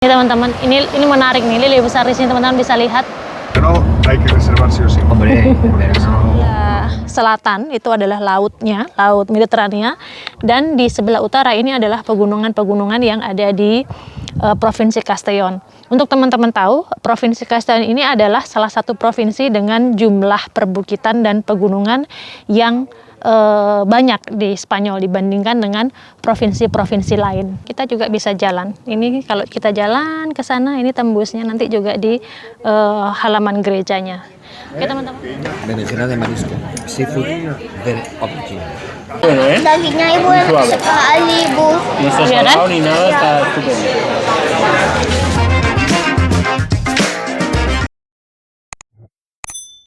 Ini teman-teman, ini menarik nih, lili besar di sini teman-teman bisa lihat. No, hay que reservar sí o sí. Hombre, Selatan itu adalah lautnya, Laut Mediterania, dan di sebelah utara ini adalah pegunungan-pegunungan yang ada di Provinsi Castellón. Untuk teman-teman tahu, Provinsi Castellón ini adalah salah satu provinsi dengan jumlah perbukitan dan pegunungan yang banyak di Spanyol dibandingkan dengan provinsi-provinsi lain. Kita juga bisa jalan. Ini kalau kita jalan ke sana, ini tembusnya nanti juga di halaman gerejanya. Oke teman-teman. Venezuela de marisco, seafood very original. Dagingnya ibu enak sekali, Bu. No se Iya kan? ni nada, está estupendo.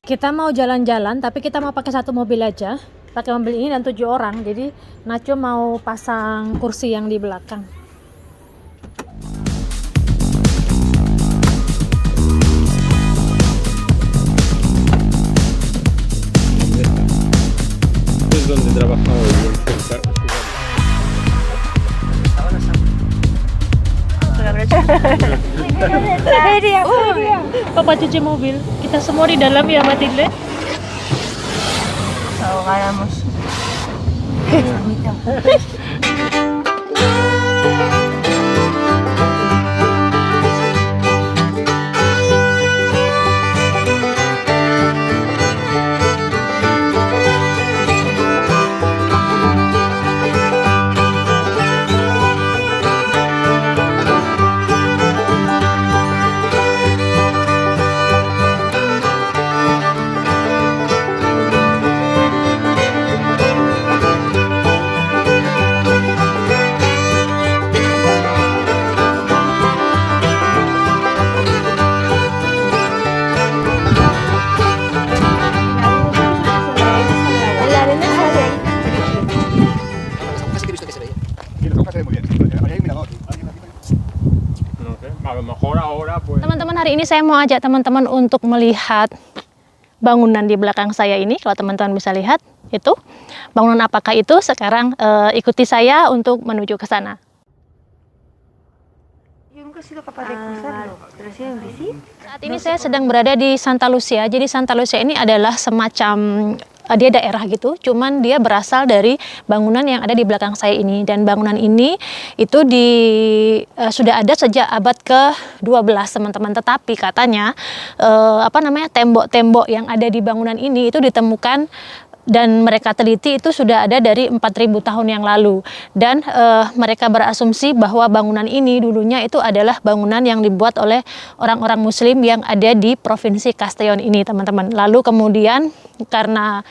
Kita mau jalan-jalan, tapi kita mau pakai satu mobil aja. Pakai mobil ini dan 7 orang, jadi Nacho mau pasang kursi yang di belakang. Es donde trabajaba bien. Papa cuci mobil, kita semua di dalam ya Matilde. Ahogáramos. Y los ojos se ven muy bien. Ahí hay un mirador. No sé, a lo mejor ahora pues... Teman-teman, hari ini saya mau ajak teman-teman untuk melihat bangunan di belakang saya ini. Kalau teman-teman bisa lihat, itu bangunan apakah itu? Sekarang ikuti saya untuk menuju ke sana. Saat ini saya sedang berada di Santa Lucia. Jadi Santa Lucia ini adalah semacam dia daerah gitu, cuman dia berasal dari bangunan yang ada di belakang saya ini, dan bangunan ini itu sudah ada sejak abad ke-12 teman-teman. Tetapi katanya tembok-tembok yang ada di bangunan ini itu ditemukan dan mereka teliti itu sudah ada dari 4.000 tahun yang lalu, dan mereka berasumsi bahwa bangunan ini dulunya itu adalah bangunan yang dibuat oleh orang-orang Muslim yang ada di Provinsi Castellón ini teman-teman. Lalu kemudian karena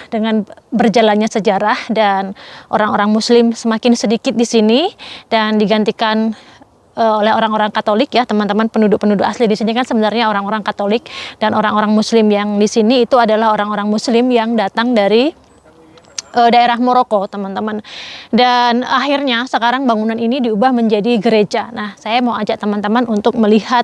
dengan berjalannya sejarah dan orang-orang Muslim semakin sedikit di sini dan digantikan oleh orang-orang Katolik ya teman-teman. Penduduk-penduduk asli di sini kan sebenarnya orang-orang Katolik, dan orang-orang Muslim yang di sini itu adalah orang-orang Muslim yang datang dari daerah Maroko teman-teman. Dan akhirnya sekarang bangunan ini diubah menjadi gereja. Nah, saya mau ajak teman-teman untuk melihat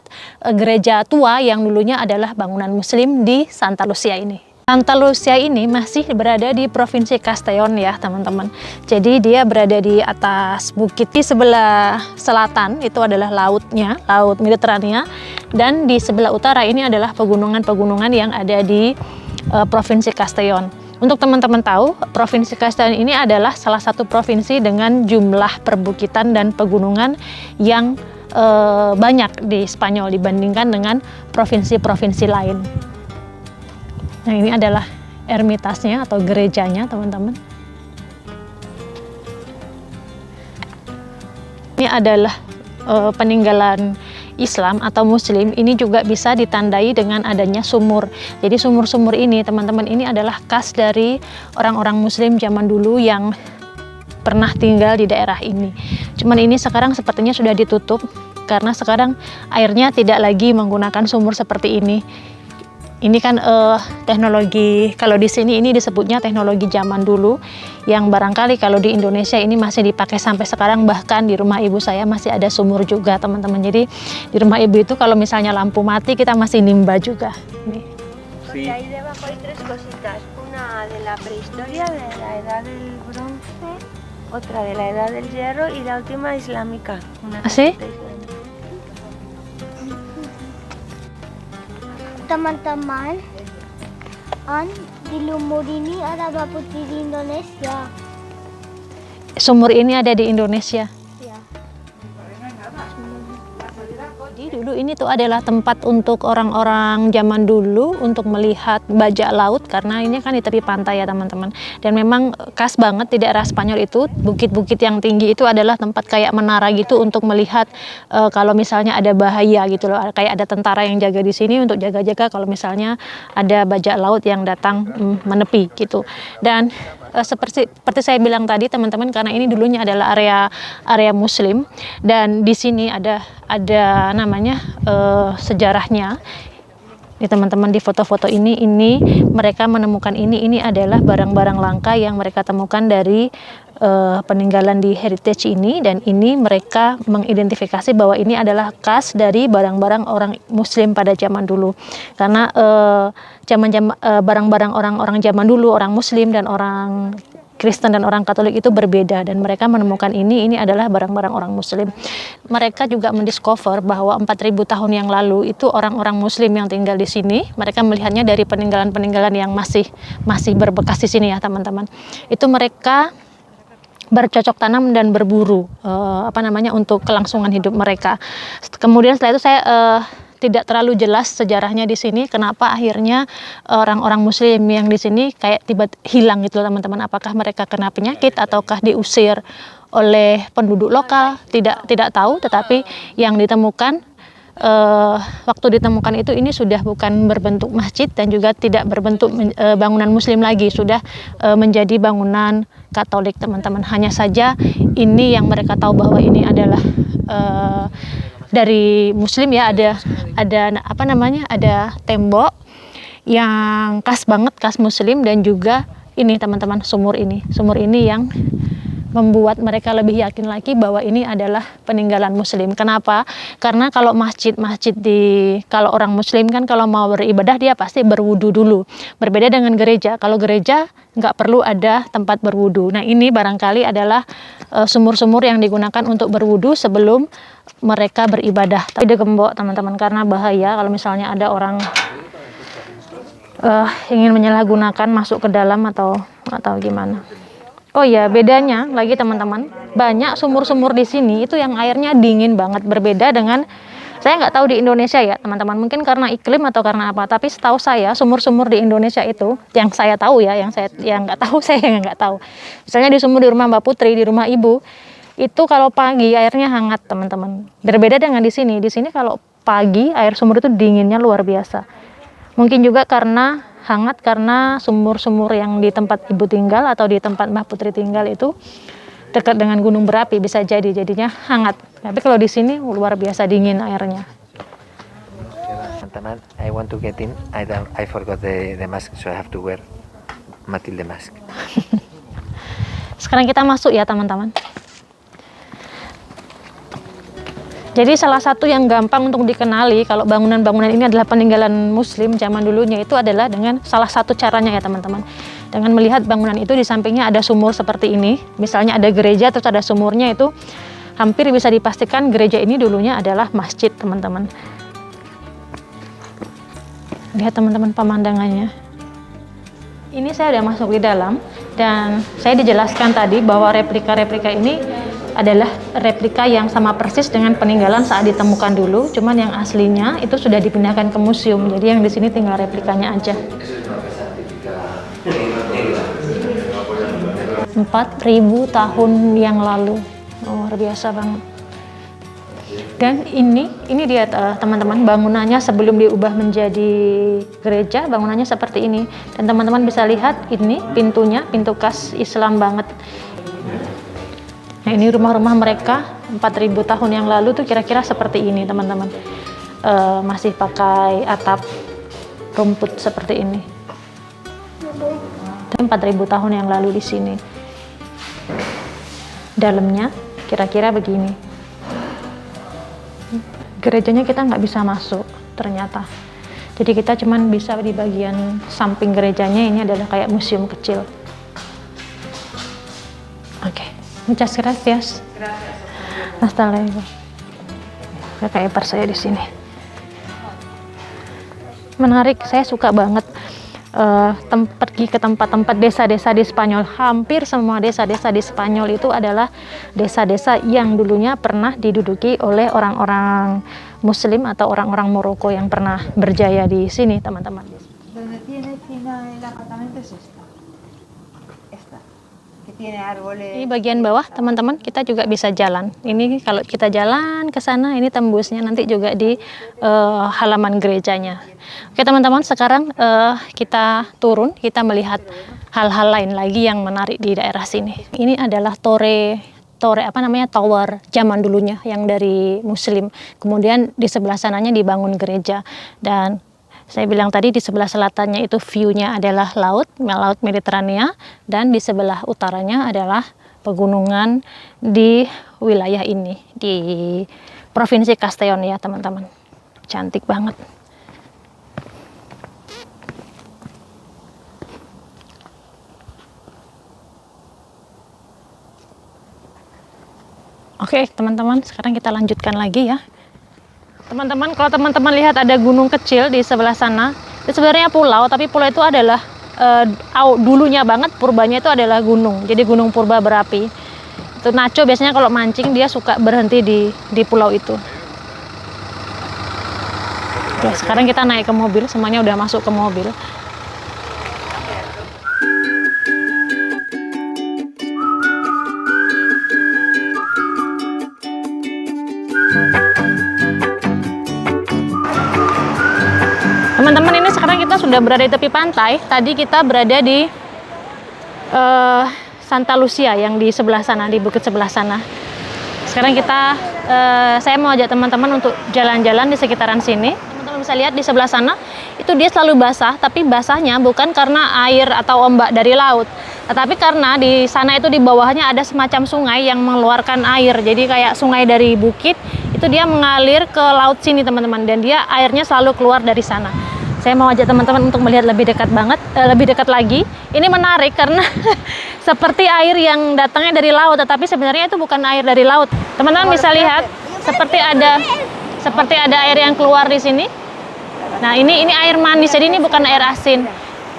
gereja tua yang dulunya adalah bangunan Muslim di Santa Lucia ini. Santa Lucia ini masih berada di Provinsi Castellón ya teman-teman. Jadi dia berada di atas bukit. Di sebelah selatan itu adalah lautnya, Laut Mediterania, dan di sebelah utara ini adalah pegunungan-pegunungan yang ada di Provinsi Castellón. Untuk teman-teman tahu, Provinsi Castellón ini adalah salah satu provinsi dengan jumlah perbukitan dan pegunungan yang banyak di Spanyol dibandingkan dengan provinsi-provinsi lain. Nah, ini adalah ermitasnya atau gerejanya teman-teman. Ini adalah peninggalan Islam atau Muslim. Ini juga bisa ditandai dengan adanya sumur. Jadi sumur-sumur ini teman-teman, ini adalah khas dari orang-orang Muslim zaman dulu yang pernah tinggal di daerah ini. Cuman ini sekarang sepertinya sudah ditutup karena sekarang airnya tidak lagi menggunakan sumur seperti ini. Ini kan teknologi, kalau di sini ini disebutnya teknologi zaman dulu, yang barangkali kalau di Indonesia ini masih dipakai sampai sekarang. Bahkan di rumah ibu saya masih ada sumur juga teman-teman. Jadi di rumah ibu itu kalau misalnya lampu mati kita masih nimba juga. Nih. Porque ahí debajo hay tres cositas, una de la prehistoria, de la edad del bronce, otra de la edad del hierro y la última islámica. Una ¿Ah, sí? casita islámica. teman-teman, di Lumur ini ada Baputri di Indonesia. Sumur ini ada di Indonesia. Ya. Jadi dulu ini tuh adalah tempat untuk orang-orang zaman dulu untuk melihat bajak laut, karena ini kan di tepi pantai ya teman-teman. Dan memang khas banget di daerah Spanyol itu, bukit-bukit yang tinggi itu adalah tempat kayak menara gitu untuk melihat kalau misalnya ada bahaya gitu loh. Kayak ada tentara yang jaga di sini untuk jaga-jaga kalau misalnya ada bajak laut yang datang menepi gitu. Dan seperti saya bilang tadi teman-teman, karena ini dulunya adalah area Muslim, dan di sini ada namanya sejarahnya. Ini teman-teman, di foto-foto ini mereka menemukan ini adalah barang-barang langka yang mereka temukan dari peninggalan di heritage ini, dan ini mereka mengidentifikasi bahwa ini adalah khas dari barang-barang orang Muslim pada zaman dulu, karena barang-barang orang-orang zaman dulu, orang Muslim dan orang Kristen dan orang Katolik itu berbeda, dan mereka menemukan ini adalah barang-barang orang Muslim. Mereka juga mendiscover bahwa 4.000 tahun yang lalu itu orang-orang Muslim yang tinggal di sini, mereka melihatnya dari peninggalan-peninggalan yang masih berbekas di sini ya teman-teman. Itu mereka bercocok tanam dan berburu untuk kelangsungan hidup mereka. Kemudian setelah itu saya tidak terlalu jelas sejarahnya di sini, kenapa akhirnya orang-orang Muslim yang di sini kayak tiba-tiba hilang gitu teman-teman. Apakah mereka kena penyakit ataukah diusir oleh penduduk lokal? Tidak tahu, tetapi yang ditemukan waktu ditemukan itu ini sudah bukan berbentuk masjid dan juga tidak berbentuk bangunan Muslim lagi, sudah menjadi bangunan Katolik teman-teman. Hanya saja ini yang mereka tahu bahwa ini adalah dari Muslim ya, ada tembok yang khas banget, khas Muslim, dan juga ini teman-teman sumur ini yang membuat mereka lebih yakin lagi bahwa ini adalah peninggalan Muslim. Kenapa? Karena kalau kalau orang Muslim kan kalau mau beribadah dia pasti berwudu dulu. Berbeda dengan gereja. Kalau gereja nggak perlu ada tempat berwudu. Nah ini barangkali adalah sumur-sumur yang digunakan untuk berwudu sebelum mereka beribadah. Tapi digembok teman-teman, karena bahaya kalau misalnya ada orang ingin menyalahgunakan masuk ke dalam atau gimana. Oh ya, bedanya lagi teman-teman, banyak sumur-sumur di sini itu yang airnya dingin banget, berbeda dengan, saya nggak tahu di Indonesia ya teman-teman, mungkin karena iklim atau karena apa, tapi setahu saya sumur-sumur di Indonesia itu, yang saya tahu ya, yang nggak tahu saya nggak tahu. Misalnya di sumur di rumah Mbak Putri, di rumah Ibu, itu kalau pagi airnya hangat teman-teman. Berbeda dengan di sini kalau pagi air sumur itu dinginnya luar biasa. Mungkin juga karena hangat, karena sumur-sumur yang di tempat Ibu tinggal atau di tempat Mbak Putri tinggal itu dekat dengan gunung berapi, bisa jadinya hangat. Tapi kalau di sini luar biasa dingin airnya. Teman-teman, I want to get in. I forgot the mask, so I have to wear Matilde mask. Sekarang kita masuk ya teman-teman. Jadi salah satu yang gampang untuk dikenali kalau bangunan-bangunan ini adalah peninggalan Muslim zaman dulunya itu adalah dengan salah satu caranya ya teman-teman. Dengan melihat bangunan itu di sampingnya ada sumur seperti ini. Misalnya ada gereja terus ada sumurnya, itu hampir bisa dipastikan gereja ini dulunya adalah masjid teman-teman. Lihat teman-teman pemandangannya. Ini saya udah masuk di dalam dan saya dijelaskan tadi bahwa replika-replika ini adalah replika yang sama persis dengan peninggalan saat ditemukan dulu, cuman yang aslinya itu sudah dipindahkan ke museum, jadi yang di sini tinggal replikanya aja. 4.000 tahun yang lalu, luar biasa banget. Dan ini dia teman-teman, bangunannya sebelum diubah menjadi gereja, bangunannya seperti ini. Dan teman-teman bisa lihat ini pintunya, pintu khas Islam banget. Nah ini rumah-rumah mereka 4.000 tahun yang lalu tuh kira-kira seperti ini teman-teman. Masih pakai atap rumput seperti ini. 4.000 tahun yang lalu di sini. Dalamnya kira-kira begini. Gerejanya kita nggak bisa masuk ternyata. Jadi kita cuman bisa di bagian samping gerejanya, ini adalah kayak museum kecil. Oke. Muchas gracias. Hasta luego. Kayak saya di sini. menarik. Saya suka banget pergi ke tempat-tempat desa-desa di Spanyol. Hampir semua desa-desa di Spanyol itu adalah desa-desa yang dulunya pernah diduduki oleh orang-orang Muslim atau orang-orang Maroko yang pernah berjaya di sini, teman-teman. Donde tiene China el apartamento es esta. Esta. Que tiene árboles. Ini bagian bawah, teman-teman, kita juga bisa jalan. Ini kalau kita jalan ke sana, ini tembusnya nanti juga di halaman gerejanya. Oke, teman-teman, sekarang kita turun, kita melihat hal-hal lain lagi yang menarik di daerah sini. Ini adalah tower zaman dulunya yang dari Muslim. Kemudian di sebelah sananya dibangun gereja, dan saya bilang tadi di sebelah selatannya itu view-nya adalah laut Mediterania, dan di sebelah utaranya adalah pegunungan di wilayah ini, di Provinsi Castellón ya, teman-teman. Cantik banget. Oke, teman-teman, sekarang kita lanjutkan lagi ya. Teman-teman, kalau teman-teman lihat ada gunung kecil di sebelah sana, itu sebenarnya pulau, tapi pulau itu adalah dulunya banget, purbanya itu adalah gunung. Jadi gunung purba berapi. Itu Nacho biasanya kalau mancing dia suka berhenti di pulau itu. Oke, sekarang kita naik ke mobil, semuanya udah masuk ke mobil. Teman-teman, ini sekarang kita sudah berada di tepi pantai. Tadi kita berada di Santa Lucia yang di sebelah sana, di bukit sebelah sana. Sekarang saya mau ajak teman-teman untuk jalan-jalan di sekitaran sini. Teman-teman bisa lihat di sebelah sana, itu dia selalu basah, tapi basahnya bukan karena air atau ombak dari laut, tetapi karena di sana itu di bawahnya ada semacam sungai yang mengeluarkan air. Jadi kayak sungai dari bukit, itu dia mengalir ke laut sini, teman-teman, dan dia airnya selalu keluar dari sana. Saya mau ajak teman-teman untuk melihat lebih dekat lagi. Ini menarik karena seperti air yang datangnya dari laut, tetapi sebenarnya itu bukan air dari laut. Teman-teman bisa lihat seperti ada air yang keluar di sini. Nah, ini air manis, jadi ini bukan air asin.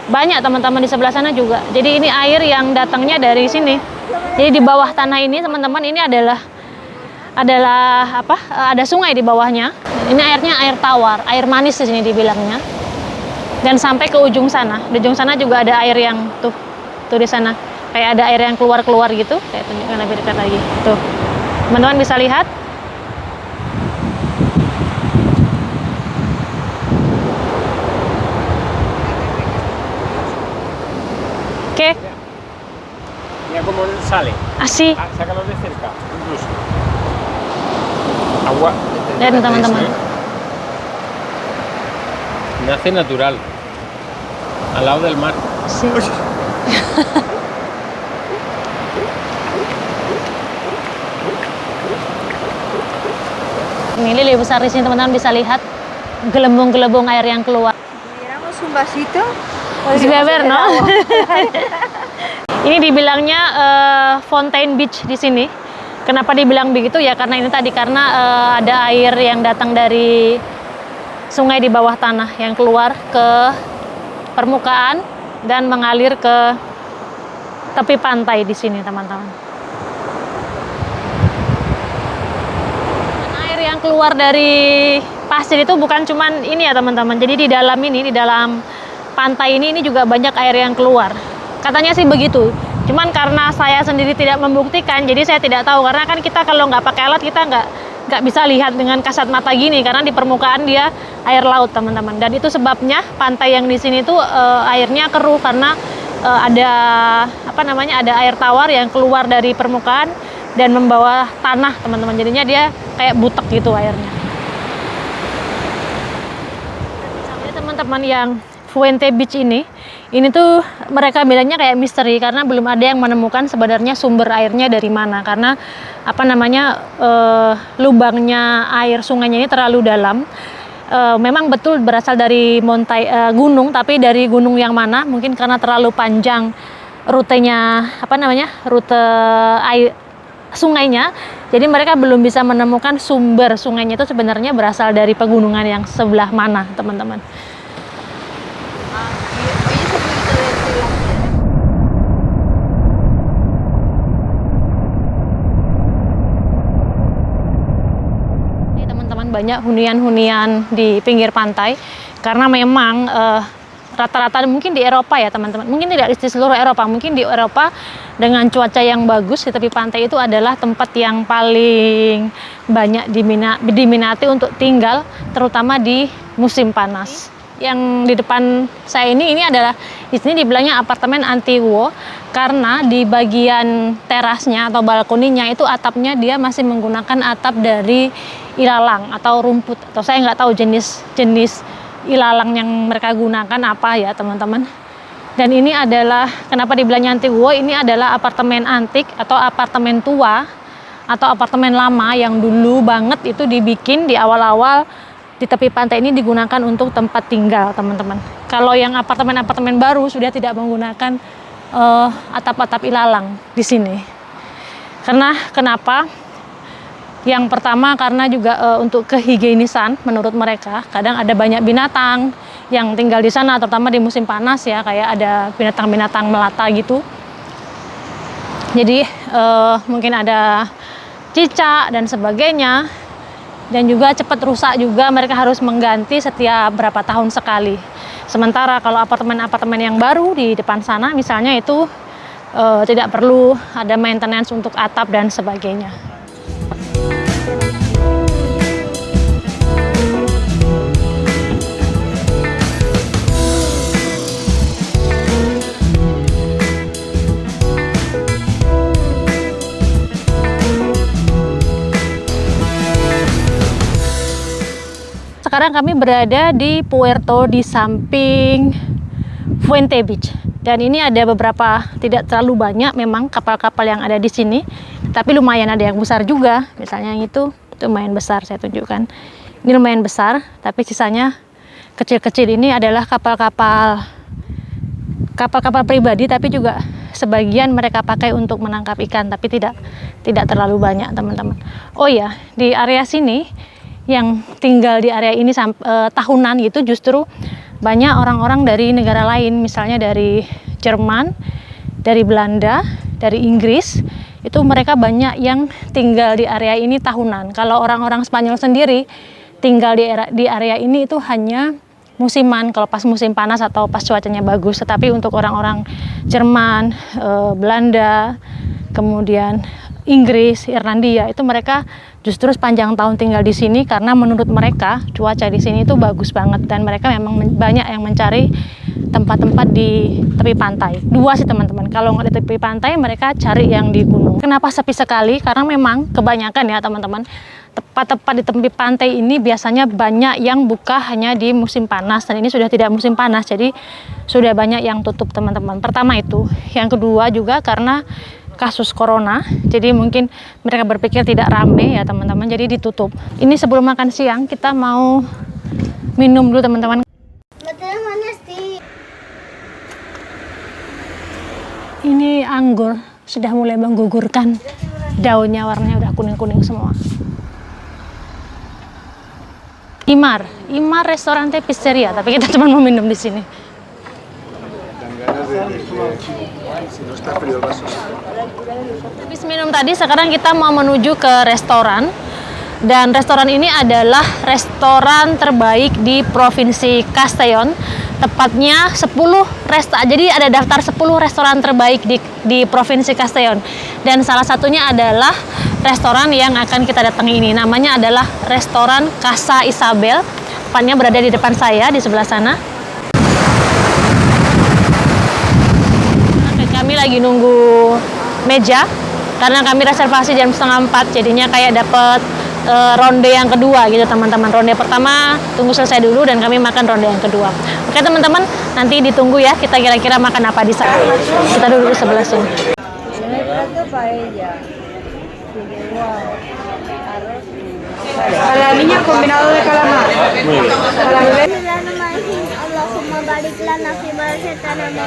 Banyak teman-teman di sebelah sana juga. Jadi ini air yang datangnya dari sini. Jadi di bawah tanah ini, teman-teman, ini adalah ada sungai di bawahnya. Ini airnya air tawar, air manis di sini dibilangnya. Dan sampai ke ujung sana. Di ujung sana juga ada air yang tuh di sana. Kayak ada air yang keluar gitu. Saya tunjukkan lebih dekat lagi. Tuh. Teman-teman bisa lihat. Oke. Mira cómo sale. Así. Sácalo de cerca, incluso. Agua. Lihat teman-teman. Nace natural. Al lado del mar. Sí. Ini lebih besar di sini, teman-teman bisa lihat gelembung-gelembung air yang keluar. Tuviéramos un vasito. Bisa beber, no? Ini dibilangnya Fountain Beach di sini. Kenapa dibilang begitu ya? Karena ini tadi ada air yang datang dari sungai di bawah tanah yang keluar ke permukaan dan mengalir ke tepi pantai di sini, teman-teman. Air yang keluar dari pasir itu bukan cuman ini ya, teman-teman. Jadi di dalam pantai ini juga banyak air yang keluar. Katanya sih begitu. Cuman karena saya sendiri tidak membuktikan, jadi saya tidak tahu. Karena kan kita kalau nggak pakai alat, kita nggak bisa lihat dengan kasat mata gini, karena di permukaan dia air laut, teman-teman. Dan itu sebabnya pantai yang di sini tuh airnya keruh karena ada air tawar yang keluar dari permukaan dan membawa tanah, teman-teman. Jadinya dia kayak butek gitu airnya. Sampai teman-teman yang Fuente Beach ini tuh mereka bilangnya kayak misteri karena belum ada yang menemukan sebenarnya sumber airnya dari mana, karena lubangnya air sungainya ini terlalu dalam. Memang betul berasal dari gunung, tapi dari gunung yang mana mungkin karena terlalu panjang rutenya rute air sungainya, jadi mereka belum bisa menemukan sumber sungainya itu sebenarnya berasal dari pegunungan yang sebelah mana, teman-teman. banyak hunian-hunian di pinggir pantai karena memang rata-rata mungkin di Eropa ya teman-teman, mungkin tidak di seluruh Eropa, mungkin di Eropa dengan cuaca yang bagus di tepi pantai itu adalah tempat yang paling banyak diminati untuk tinggal, terutama di musim panas. Yang di depan saya ini adalah, di sini dibilangnya apartemen Antiguo karena di bagian terasnya atau balkoninya itu atapnya dia masih menggunakan atap dari ilalang atau rumput, atau saya nggak tahu jenis ilalang yang mereka gunakan apa ya teman-teman. Dan ini adalah kenapa dibilangnya Antiguo, ini adalah apartemen antik atau apartemen tua atau apartemen lama yang dulu banget itu dibikin di awal-awal di tepi pantai ini digunakan untuk tempat tinggal teman-teman. Kalau yang apartemen-apartemen baru sudah tidak menggunakan atap-atap ilalang di sini. Karena kenapa? Yang pertama karena juga untuk kehigienisan menurut mereka, kadang ada banyak binatang yang tinggal di sana terutama di musim panas ya, kayak ada binatang-binatang melata gitu. Jadi mungkin ada cicak dan sebagainya, dan juga cepat rusak juga, mereka harus mengganti setiap berapa tahun sekali. Sementara kalau apartemen-apartemen yang baru di depan sana misalnya itu tidak perlu ada maintenance untuk atap dan sebagainya. Sekarang kami berada di Puerto di samping Fuente Beach. Dan ini ada beberapa, tidak terlalu banyak memang kapal-kapal yang ada di sini, tapi lumayan ada yang besar juga. Misalnya yang itu lumayan besar, saya tunjukkan. Ini lumayan besar, tapi sisanya kecil-kecil. Ini adalah kapal-kapal pribadi, tapi juga sebagian mereka pakai untuk menangkap ikan, tapi tidak terlalu banyak teman-teman. Oh ya, di area sini yang tinggal di area ini tahunan gitu justru banyak orang-orang dari negara lain, misalnya dari Jerman, dari Belanda, dari Inggris. Itu mereka banyak yang tinggal di area ini tahunan. Kalau orang-orang Spanyol sendiri tinggal di area ini itu hanya musiman, kalau pas musim panas atau pas cuacanya bagus. Tetapi untuk orang-orang Jerman, Belanda, kemudian Inggris, Irlandia, itu mereka justru sepanjang tahun tinggal di sini karena menurut mereka cuaca di sini itu bagus banget, dan mereka memang banyak yang mencari tempat-tempat di tepi pantai. Dua sih teman-teman, kalau nggak di tepi pantai mereka cari yang di gunung. Kenapa sepi sekali? Karena memang kebanyakan ya teman-teman, tempat-tempat di tepi pantai ini biasanya banyak yang buka hanya di musim panas, dan ini sudah tidak musim panas, jadi sudah banyak yang tutup teman-teman. Pertama itu. Yang kedua juga karena kasus corona, jadi mungkin mereka berpikir tidak rame ya teman-teman, jadi ditutup. Ini sebelum makan siang kita mau minum dulu teman-teman. Ini anggur sudah mulai menggugurkan daunnya, warnanya udah kuning-kuning semua. Imar Restaurante Pizzeria, tapi kita cuma mau minum di sini. Habis minum tadi, sekarang kita mau menuju ke restoran. Dan restoran ini adalah restoran terbaik di Provinsi Castellón. Tepatnya 10 restoran. Jadi ada daftar 10 restoran terbaik di Provinsi Castellón. Dan salah satunya adalah restoran yang akan kita datangi ini. Namanya adalah restoran Casa Isabel. Tepatnya berada di depan saya, di sebelah sana. Kami lagi nunggu meja karena kami reservasi jam 3:30, jadinya kayak dapat ronde yang kedua gitu teman-teman. Ronde pertama tunggu selesai dulu dan kami makan ronde yang kedua. Oke teman-teman, nanti ditunggu ya kita kira-kira makan apa di sana. Kita duduk di sebelah sini. Salaminya combinado de calamar. Allahumma barik lana fi ma razaqtana min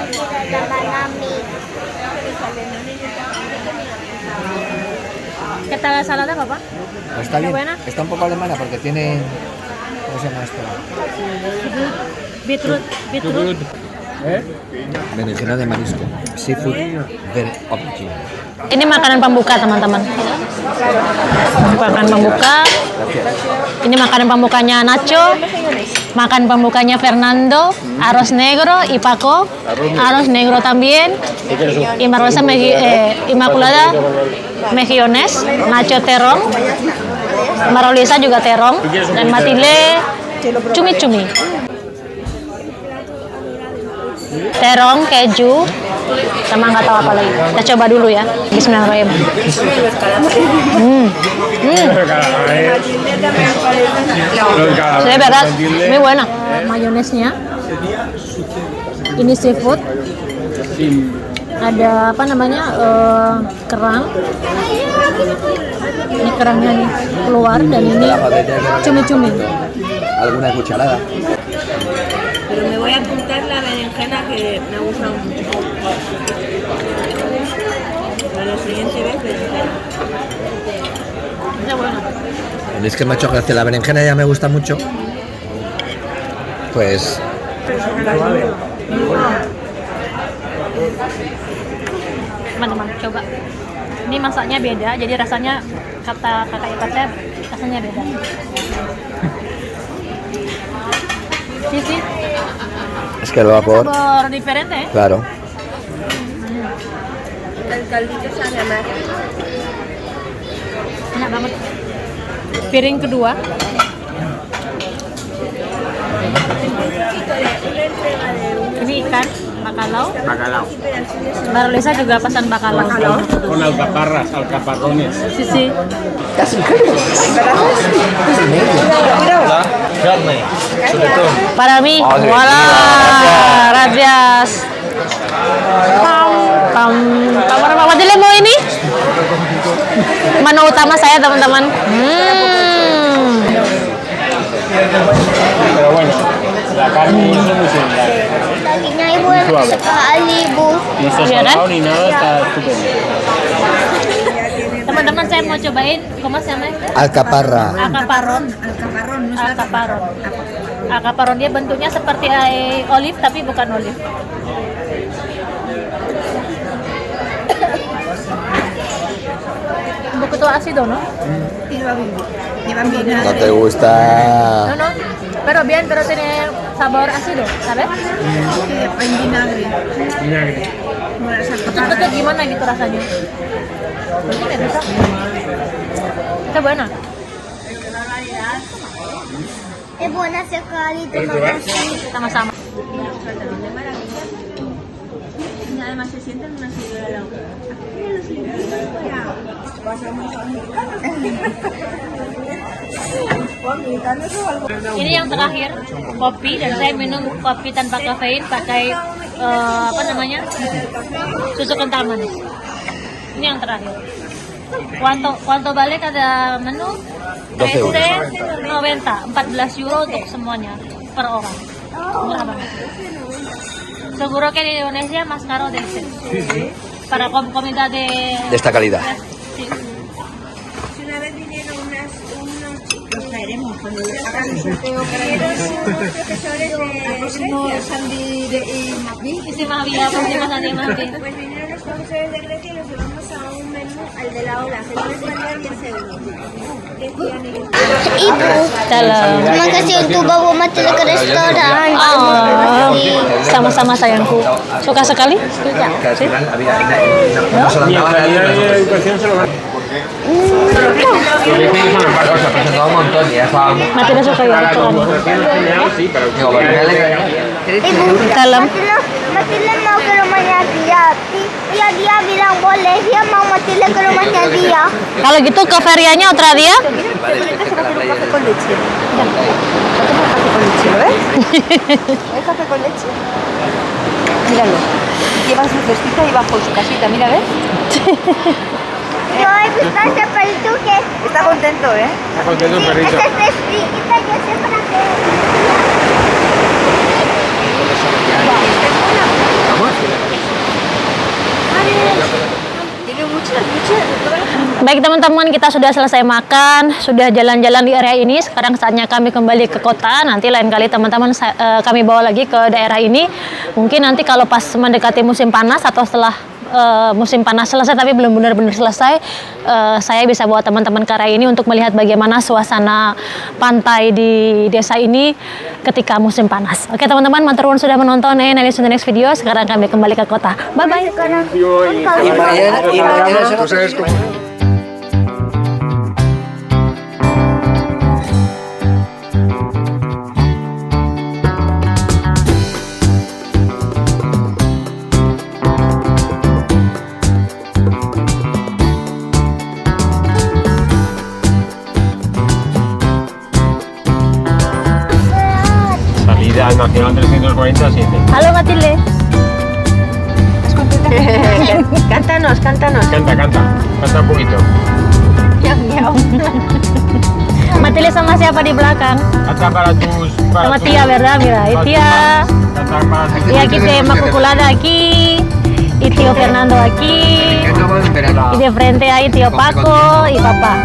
¿Qué tal la salada, papá? Está bien, buena? está un poco alemana porque tiene, ¿cómo se llama esto? Beetroot. Berenjena de marisco. Seafood very original. Ini makanan pembuka teman-teman. Makanan pembuka. Ini makanan pembukanya Nacho. Makan pembukanya Fernando. Arroz negro y Paco. Arroz negro también. Y Marrosa Inmaculada Mejillones. Nacho terong. Marolisa juga terong. Dan Matilde cumi-cumi. Terong, keju, sama nggak tahu apa lagi. Kita coba dulu ya. Bismillahirrahmanirrahim. Sudah berat. Ini buena. Mayonesnya. Ini seafood. Ada apa namanya? Kerang. Ini kerangnya nih keluar dan ini cumi-cumi. Alguna cucharada. Pero me voy a apuntar la berenjena que me ha gustado mucho. Para la siguiente vez berenjena. Es que me ha hecho gracia la berenjena, ya me gusta mucho. Pues Teman-teman, coba. Ini masaknya beda, jadi rasanya kata kakak ikat saya rasanya beda. Sí. es que el vapor, Sabor diferente, ¿eh? claro. El caldito sabe a mar. Enak banget. Piring kedua. Ini ikan, bakalau. Bacalao. Marolisa juga pesan bakalau. Con alcaparras, alcaparrones. Sí. Carne, sobre todo. Para mí, wala, gracias. Apa Matilde mau ini? Menu utama saya teman-teman. Pero bueno, la carne es muy similar. Dagingnya ibu enak sekali, Bu. No está Iya, kan? salado ni nada, está estupendo. Teman-teman saya mau cobain, ¿cómo se llama? Alcaparra. Alcaparron dia bentuknya seperti olive tapi bukan olive. Un poquito ácido, ¿no? No te gusta. No, pero bien, pero tiene sabor ácido, ¿sabes? Vinagre. Kecut-kecut gimana gitu rasanya? Mungkin ya bisa. Está buena. Es buena sekali, terima kasih. Sama-sama. Además se sienten una señora al lado. Ini yang terakhir, kopi, dan saya minum kopi tanpa kafein pakai apa namanya, susu kental manis. Ini yang terakhir. Kuanto balik ada menu 13.90, 14 euro untuk semuanya per orang. Murah banget. Seguro que en Indonesia más caro de este. Para comida de esta calidad. Sí. Si una vez vinieron unos chicos, traeremos cuando les hagan el sorteo para unos profesores de Y si más había, pues si más había, más había. Pues vinieron los profesores de Grecia y los llevamos a un menú, al de la ola, se puede pagar 10 euros. Ibu, Dalam. terima kasih untuk bawa Matilde ke restoran. Oh, sama-sama sayangku. Suka sekali? Casi no se lo Y en daban a calidad nadie, de pero educación se lo van. se presentaba un montón y ya estábamos. Matilde suka ya aturannya. Sí, pero Digo, porque me alegra. Ibu, Dalam. Matilde mau ke rumahnya dia. Dia bilang boleh, dia mau Matilde ke rumahnya dia. Kalau gitu ke ferianya otra dia? Café con leche. Mira, ¿lo ves? ¿Es café con leche? Míralo. Lleva su cestita y bajo su casita, mira, ¿ves? Yo he visto ese perrito que... Está contento, ¿eh? está contento el perrito. Ese cestita yo sé para qué. Tiene muchas. Baik teman-teman, kita sudah selesai makan, sudah jalan-jalan di area ini. Sekarang saatnya kami kembali ke kota. Nanti lain kali teman-teman kami bawa lagi ke daerah ini. Mungkin nanti kalau pas mendekati musim panas atau setelah musim panas selesai tapi belum benar-benar selesai, saya bisa bawa teman-teman ke area ini untuk melihat bagaimana suasana pantai di desa ini ketika musim panas. Oke teman-teman, matur nuwun sudah menonton. Nanti the next video. Sekarang kami kembali ke kota. Bye-bye. Tú sabes cómo... Salida al Nacional 347. Halo Matilde. Cántanos. Canta un poquito. Matilde sama siapa di belakang? Canta para tus... Sama Tia, ¿verdad? Mira, y Tia. Canta para tus... Y aquí te Macuculada aquí. Y tío Fernando aquí. Y de frente hay tío Paco y papá.